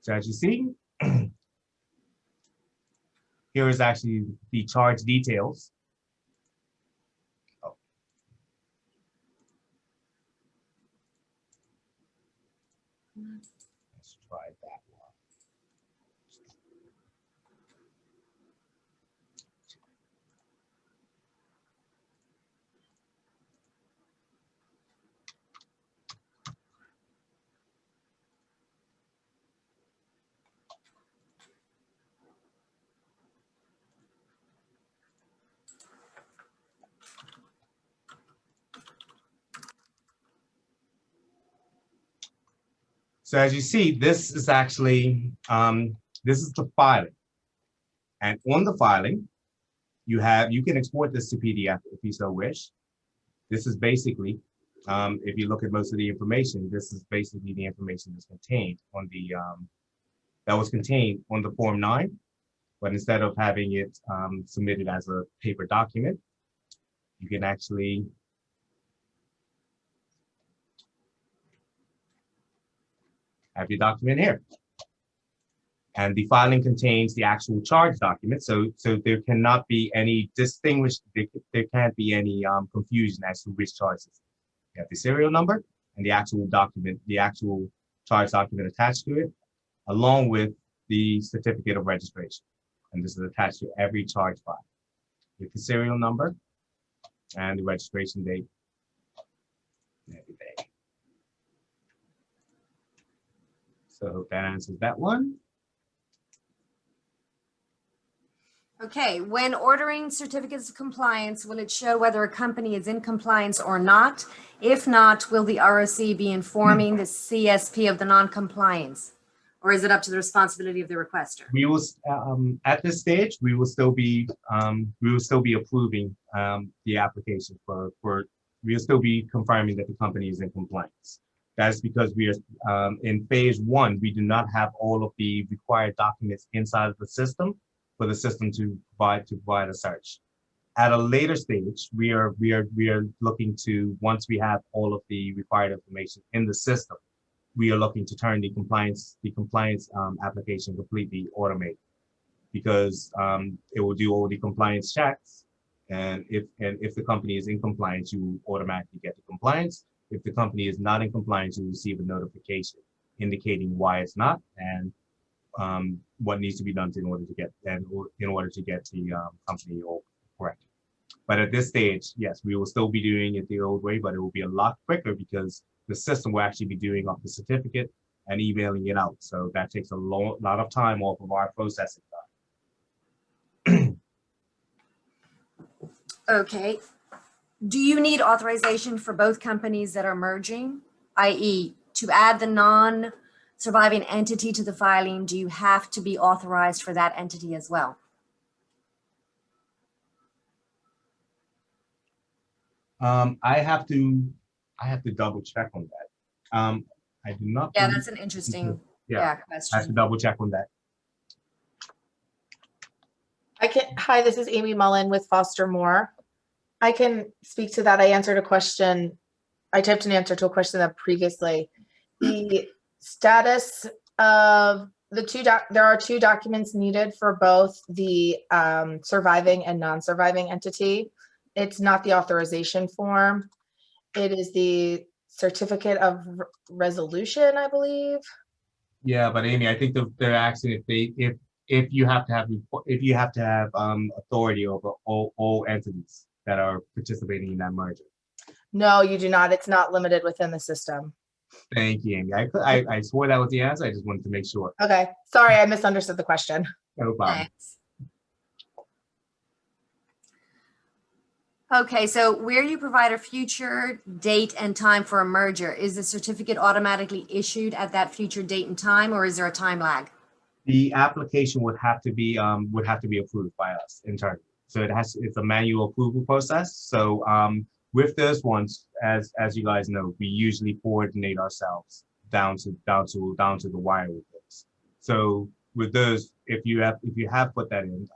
So as you see, here is actually the charge details. Oh. Let's try that one. So as you see, this is actually, this is the filing. And on the filing, you can export this to PDF if you so wish. This is basically, if you look at most of the information, this is basically the information that's contained on the, that was contained on the Form 9, but instead of having it submitted as a paper document, you can actually have your document here. And the filing contains the actual charge document. So there cannot be any there can't be any confusion as to which charges. You have the serial number and the actual document, the actual charge document attached to it, along with the certificate of registration. And this is attached to every charge file with the serial number and the registration date and everything. So I hope that answers that one. Okay, when ordering certificates of compliance, will it show whether a company is in compliance or not? If not, will the ROC be informing the CSP of the non-compliance? Or is it up to the responsibility of the requester? We will, at this stage, we will still be approving the application we will still be confirming that the company is in compliance. That's because we are in phase 1. We do not have all of the required documents inside of the system for the system to provide a search. At a later stage, we are looking to, once we have all of the required information in the system, we are looking to turn the compliance application completely automated, because it will do all the compliance checks, and if the company is in compliance, you automatically get the compliance. If the company is not in compliance, you receive a notification indicating why it's not and what needs to be done in order to get the company all correct. But at this stage, yes, we will still be doing it the old way, but it will be a lot quicker because the system will actually be doing up the certificate and emailing it out. So that takes a lot of time off of our processing time. Okay. Do you need authorization for both companies that are merging, i.e. to add the non-surviving entity to the filing, do you have to be authorized for that entity as well? I have to double check on that. I do not. Yeah, that's an interesting question. I have to double check on that. Hi, this is Amy Mullen with Foster Moore. I can speak to that. I answered a question. I typed an answer to a question that previously. The status of the there are 2 documents needed for both the surviving and non-surviving entity. It's not the authorization form. It is the certificate of resolution, I believe. Yeah, but Amy, I think they're asking if you have to have authority over all entities that are participating in that merger. No, you do not. It's not limited within the system. Thank you, Amy. I swore that was the answer. I just wanted to make sure. Okay. Sorry, I misunderstood the question. No problem. Thanks. Okay, so where you provide a future date and time for a merger, is the certificate automatically issued at that future date and time, or is there a time lag? The application would have to be approved by us internally. So it's a manual approval process. So with those ones, as you guys know, we usually coordinate ourselves down to the wire with this. So with those, if you have put that in,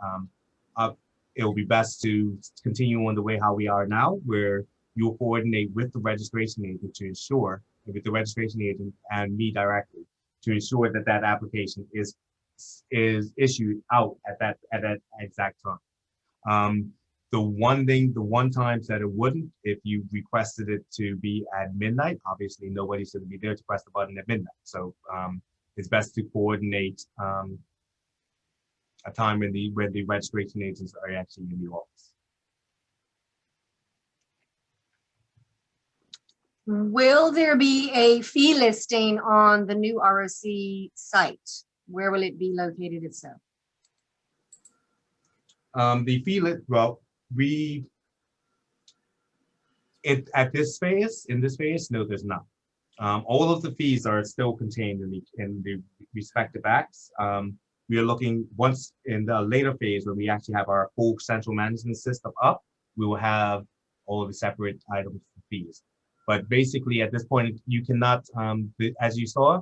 it will be best to continue on the way how we are now, where you'll coordinate with the registration agent to ensure, with the registration agent and me directly, to ensure that that application is issued out at that exact time. The one times that it wouldn't, if you requested it to be at midnight, obviously nobody's going to be there to press the button at midnight. So it's best to coordinate a time when the registration agents are actually in the office. Will there be a fee listing on the new ROC site? Where will it be located itself? The fee well, in this phase, no, there's not. All of the fees are still contained in the respective acts. We are looking, once in the later phase when we actually have our full central management system up, we will have all of the separate items for fees. But basically at this point, you cannot, as you saw,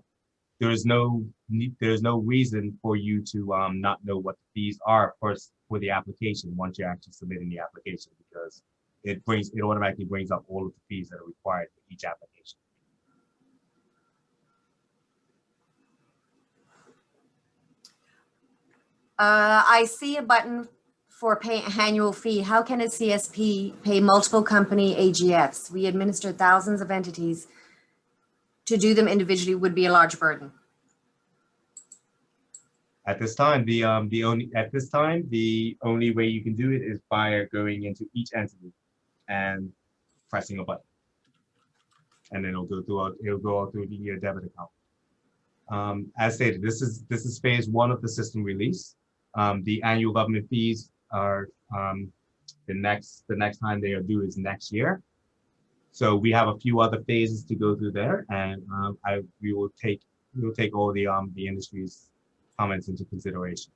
there's no reason for you to not know what the fees are first for the application once you're actually submitting the application, because it automatically brings up all of the fees that are required for each application. I see a button for pay annual fee. How can a CSP pay multiple company AGFs? We administer thousands of entities. To do them individually would be a large burden. At this time, the only way you can do it is by going into each entity and pressing a button, and then it'll go through the debit account. As stated, this is phase one of the system release. The annual government fees are the next time they are due is next year. So we have a few other phases to go through there, and we will take all the industry's comments into consideration.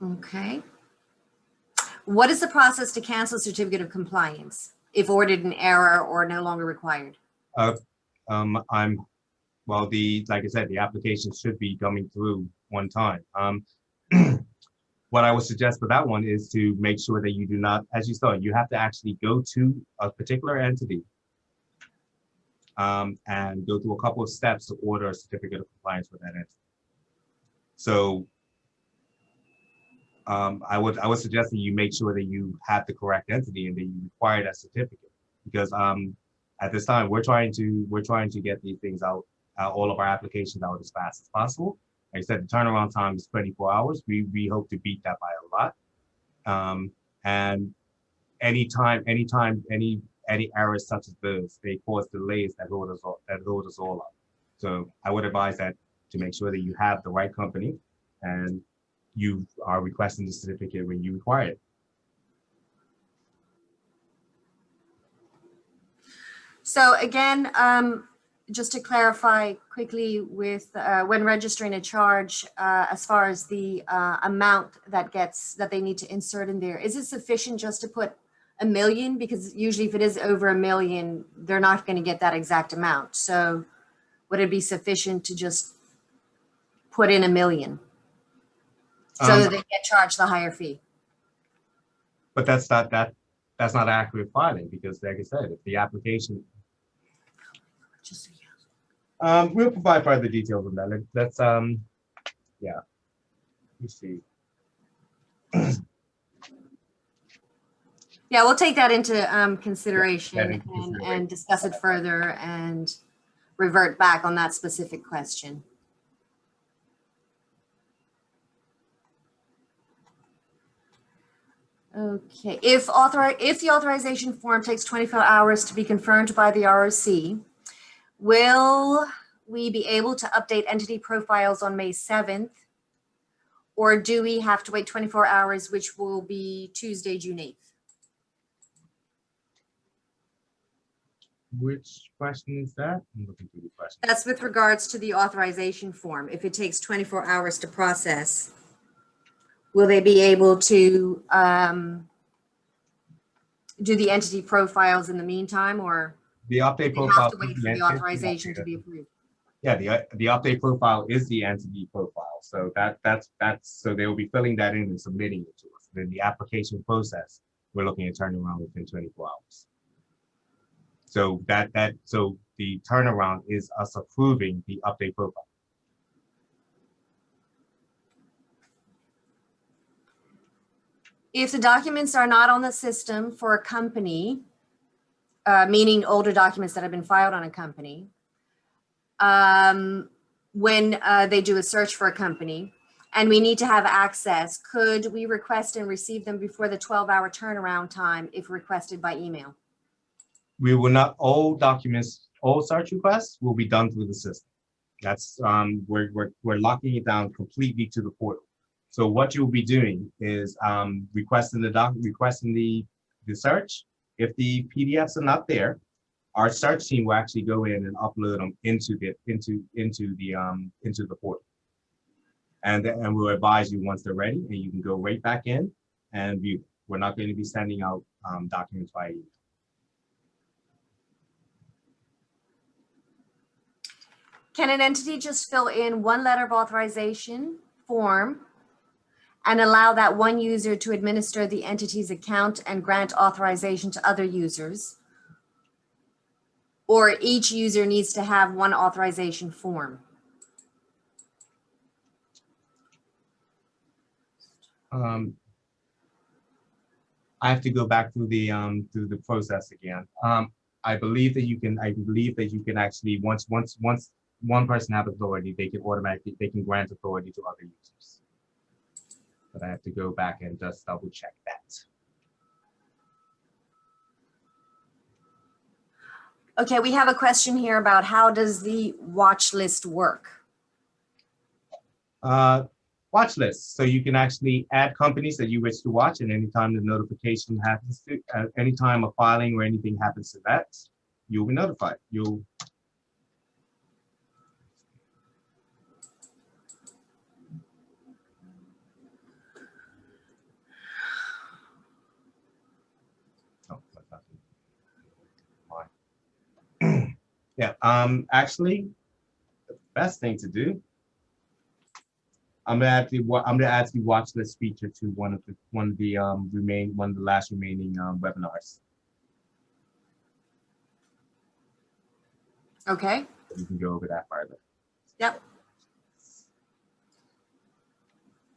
Okay. What is the process to cancel certificate of compliance if ordered in error or no longer required? Like I said, the application should be coming through one time. What I would suggest for that one is to make sure that you do not, as you saw, you have to actually go to a particular entity and go through a couple of steps to order a certificate of compliance for that entity. So I would suggest that you make sure that you have the correct entity and that you require that certificate, because at this time we're trying to get these things out, all of our applications out as fast as possible. Like I said, the turnaround time is 24 hours. We hope to beat that by a lot. And any errors such as those, they cause delays that hold us all up. So I would advise that to make sure that you have the right company and you are requesting the certificate when you require it. So again, just to clarify quickly, with when registering a charge, as far as the amount that they need to insert in there, is it sufficient just to put $1 million? Because usually if it is over $1 million, they're not going to get that exact amount. So would it be sufficient to just put in $1 million so that they get charged the higher fee? But that's not accurate filing, because like I said, if the application, we'll provide further details on that. Let's yeah, let me see. Yeah, we'll take that into consideration, and discuss it further and revert back on that specific question. Okay, if the authorization form takes 24 hours to be confirmed by the ROC, will we be able to update entity profiles on May 7th? Or do we have to wait 24 hours, which will be Tuesday, June 8th? Which question is that? I'm looking through the question. That's with regards to the authorization form. If it takes 24 hours to process, will they be able to do the entity profiles in the meantime, or the update do they profile have to wait for the authorization to be approved? Yeah, the update profile is the entity profile. So that's so they will be filling that in and submitting it to us. Then the application process, we're looking at turning around within 24 hours. So so the turnaround is us approving the update profile. If the documents are not on the system for a company, meaning older documents that have been filed on a company, when they do a search for a company and we need to have access, could we request and receive them before the 12-hour turnaround time if requested by email? We will not, all documents, all search requests will be done through the system. That's, we're locking it down completely to the portal. So what you'll be doing is requesting the search. If the PDFs are not there, our search team will actually go in and upload them into the portal. And we'll advise you once they're ready, and you can go right back in and view. We're not going to be sending out documents by email. Can an entity just fill in one letter of authorization form and allow that one user to administer the entity's account and grant authorization to other users? Or each user needs to have one authorization form? I have to go back through the process again. I believe that you can actually, once one person has authority, they can grant authority to other users. But I have to go back and just double check that. Okay, we have a question here about how does the watch list work? Watch list. So you can actually add companies that you wish to watch, and anytime the notification happens to, anytime a filing or anything happens to that, you'll be notified. Yeah, actually, the best thing to do, I'm gonna add the watch list feature to one of the last remaining webinars. Okay. You can go over that further. Yep.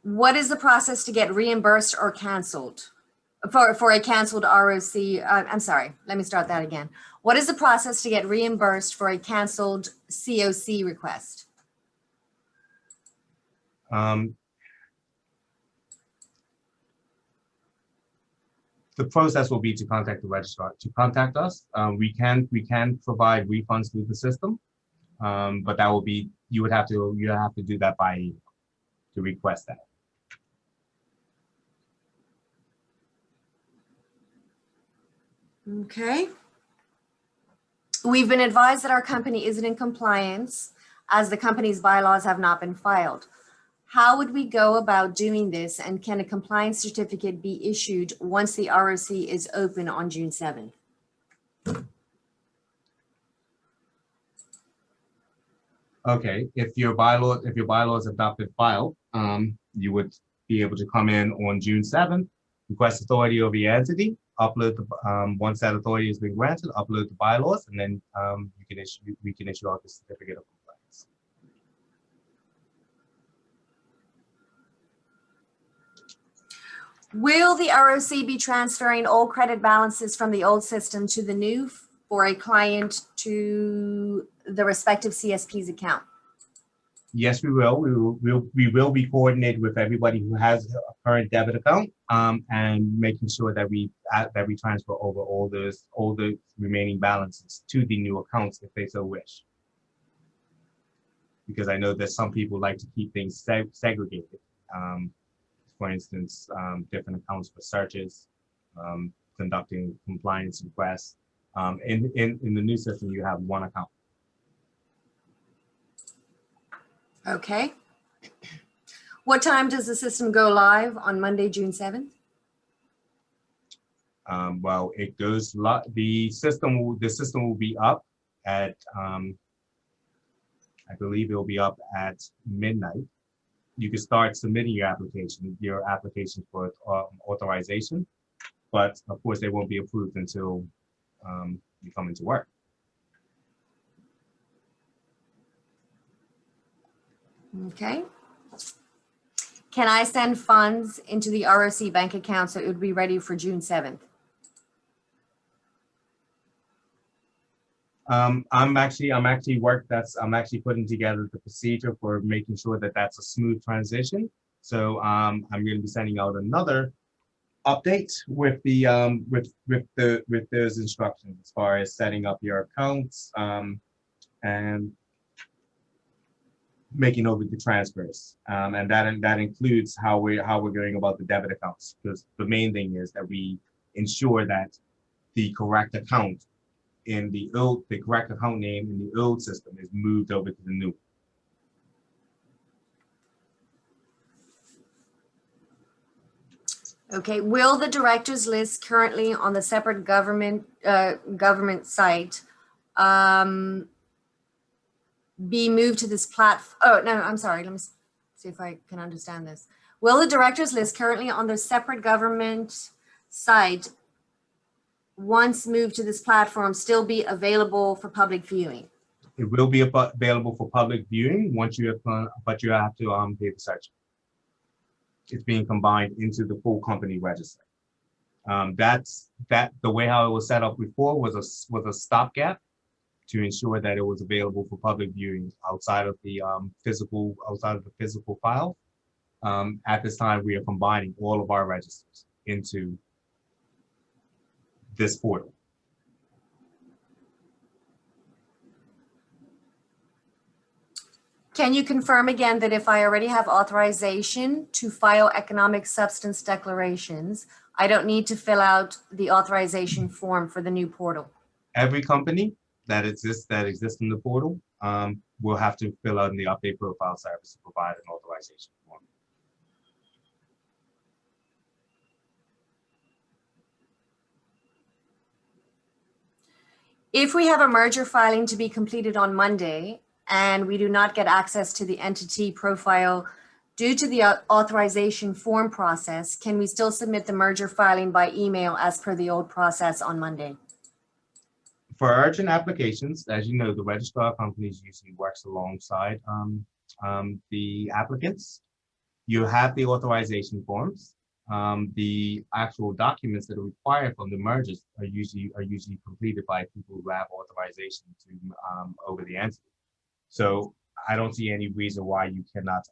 What is the process to get reimbursed or canceled for a canceled ROC? I'm sorry, let me start that again. What is the process to get reimbursed for a canceled COC request? The process will be to contact the registrar. To contact us, we can provide refunds through the system, but that will be, you have to do that by email to request that. Okay. We've been advised that our company isn't in compliance as the company's bylaws have not been filed. How would we go about doing this, and can a compliance certificate be issued once the ROC is open on June 7th? Okay, if your bylaws have not been filed, you would be able to come in on June 7th, request authority over your entity, upload the once that authority has been granted, upload the bylaws, and then we can issue out the certificate of compliance. Will the ROC be transferring all credit balances from the old system to the new for a client to the respective CSP's account? Yes, we will. We will be coordinated with everybody who has a current debit account, and making sure that we transfer over all the remaining balances to the new accounts if they so wish. Because I know that some people like to keep things segregated. For instance, different accounts for searches, conducting compliance requests. In the new system, you have one account. Okay. What time does the system go live on Monday, June 7th? Well, it goes the system will be up at I believe it'll be up at midnight. You can start submitting your application for authorization, but of course they won't be approved until you come into work. Okay. Can I send funds into the ROC bank account so it would be ready for June 7th? I'm actually putting together the procedure for making sure that that's a smooth transition. So I'm going to be sending out another update with the with those instructions as far as setting up your accounts and making over the transfers, and that includes how we're going about the debit accounts, because the main thing is that we ensure that the correct account in the correct account name in the old system is moved over to the new. Okay, will the directors list currently on the separate government site be moved to this platform? Oh, no, I'm sorry. Let me see if I can understand this. Will the directors list currently on the separate government site, once moved to this platform, still be available for public viewing? It will be available for public viewing once you have, but you have to pay the search. It's being combined into the full company register. The way how it was set up before was a stopgap to ensure that it was available for public viewing outside of the physical file. At this time, we are combining all of our registers into this portal. Can you confirm again that if I already have authorization to file economic substance declarations, I don't need to fill out the authorization form for the new portal? Every company that exists in the portal will have to fill out in the update profile service to provide an authorization form. If we have a merger filing to be completed on Monday and we do not get access to the entity profile due to the authorization form process, can we still submit the merger filing by email as per the old process on Monday? For urgent applications, as you know, the registrar of companies usually works alongside the applicants. You have the authorization forms. The actual documents that are required from the mergers are usually completed by people who have authorization to over the entity. So I don't see any reason why you cannot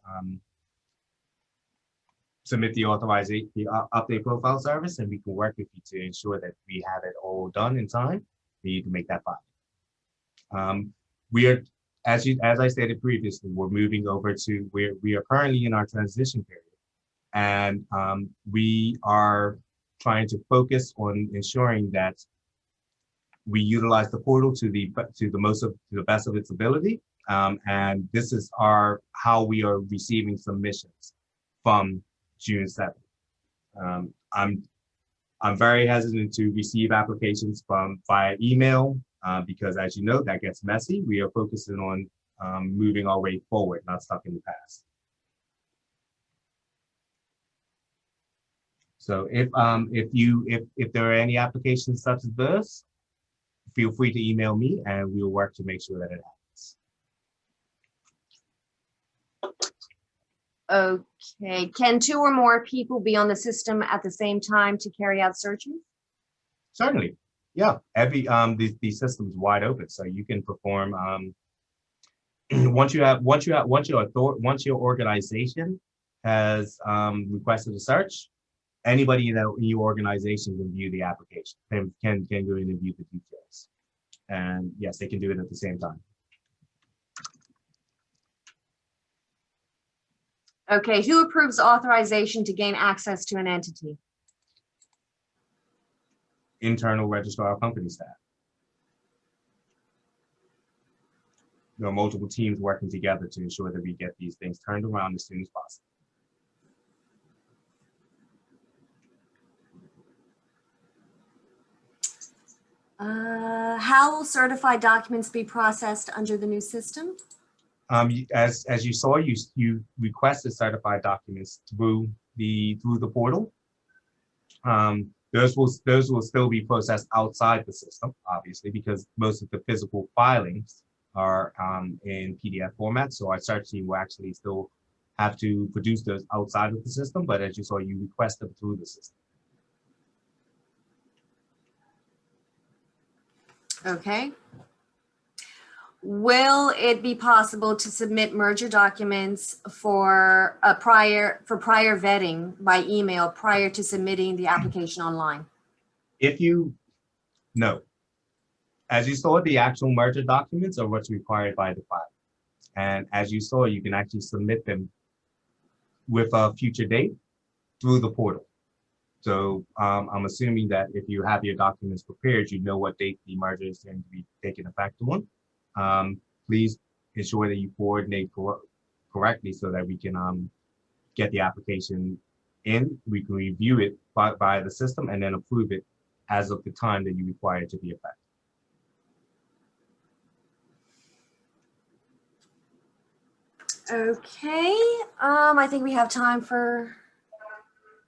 submit the authorization, the update profile service, and we can work with you to ensure that we have it all done in time for you to make that filing. We are, as I stated previously, we're moving over to we are currently in our transition period. And we are trying to focus on ensuring that we utilize the portal to the best of its ability. And this is how we are receiving submissions from June 7th. I'm very hesitant to receive applications via email because, as you know, that gets messy. We are focusing on moving our way forward, not stuck in the past. So if there are any applications such as this, feel free to email me and we'll work to make sure that it happens. Okay, can 2 or more people be on the system at the same time to carry out searches? Certainly, yeah. Every the system's wide open, so you can perform. Once your organization has requested a search, anybody in your organization can view the application, can go in and view the details. And yes, they can do it at the same time. Okay, who approves authorization to gain access to an entity? Internal registrar of company staff. There are multiple teams working together to ensure that we get these things turned around as soon as possible. How will certified documents be processed under the new system? As you saw, you requested certified documents through the portal. Those will still be processed outside the system, obviously, because most of the physical filings are in PDF format. So our search team will actually still have to produce those outside of the system. But as you saw, you request them through the system. Okay. Will it be possible to submit merger documents for prior vetting by email prior to submitting the application online? No. As you saw, the actual merger documents are what's required by the file. And as you saw, you can actually submit them with a future date through the portal. So I'm assuming that if you have your documents prepared, you know what date the merger is going to be taking effect on. Please ensure that you coordinate correctly so that we can get the application in. We can review it by the system and then approve it as of the time that you require it to be effective. Okay, I think we have time for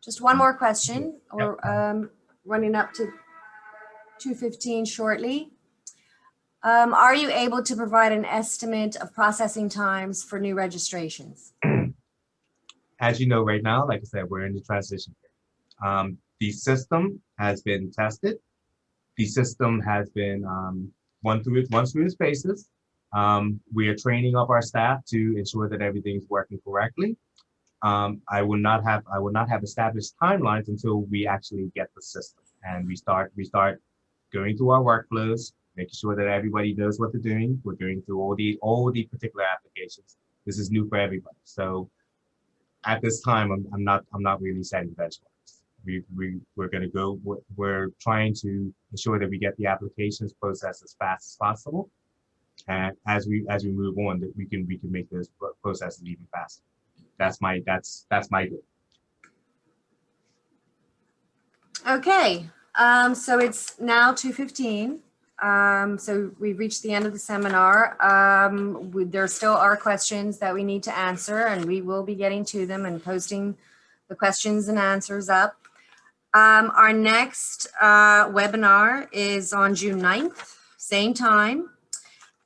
just one more question. We're running up to 2:15 shortly. Are you able to provide an estimate of processing times for new registrations? As you know, right now, like I said, we're in the transition period. The system has been tested. The system has been run through its paces. We are training up our staff to ensure that everything's working correctly. I will not have established timelines until we actually get the system and we start going through our workflows, making sure that everybody knows what they're doing. We're going through all the particular applications. This is new for everybody. So at this time, I'm not really setting benchmarks. We're going to go. We're trying to ensure that we get the applications processed as fast as possible, and as we move on, that we can make those processes even faster. That's my goal. Okay, so it's now 2:15. So we've reached the end of the seminar. There still are questions that we need to answer, and we will be getting to them and posting the questions and answers up. Our next webinar is on June 9th, same time,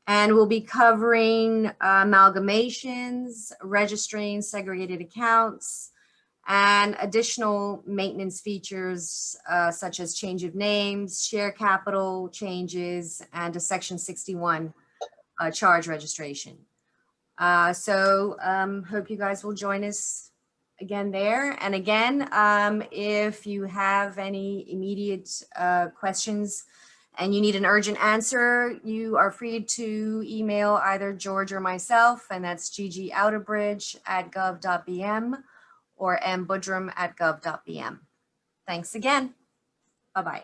and we'll be covering amalgamations, registering segregated accounts, and additional maintenance features such as change of names, share capital changes, and a Section 61 charge registration. Hope you guys will join us again there. And again, if you have any immediate questions and you need an urgent answer, you are free to email either George or myself, and that's ggouterbridge@gov.bm or mbudrum@gov.bm. Thanks again. Bye-bye.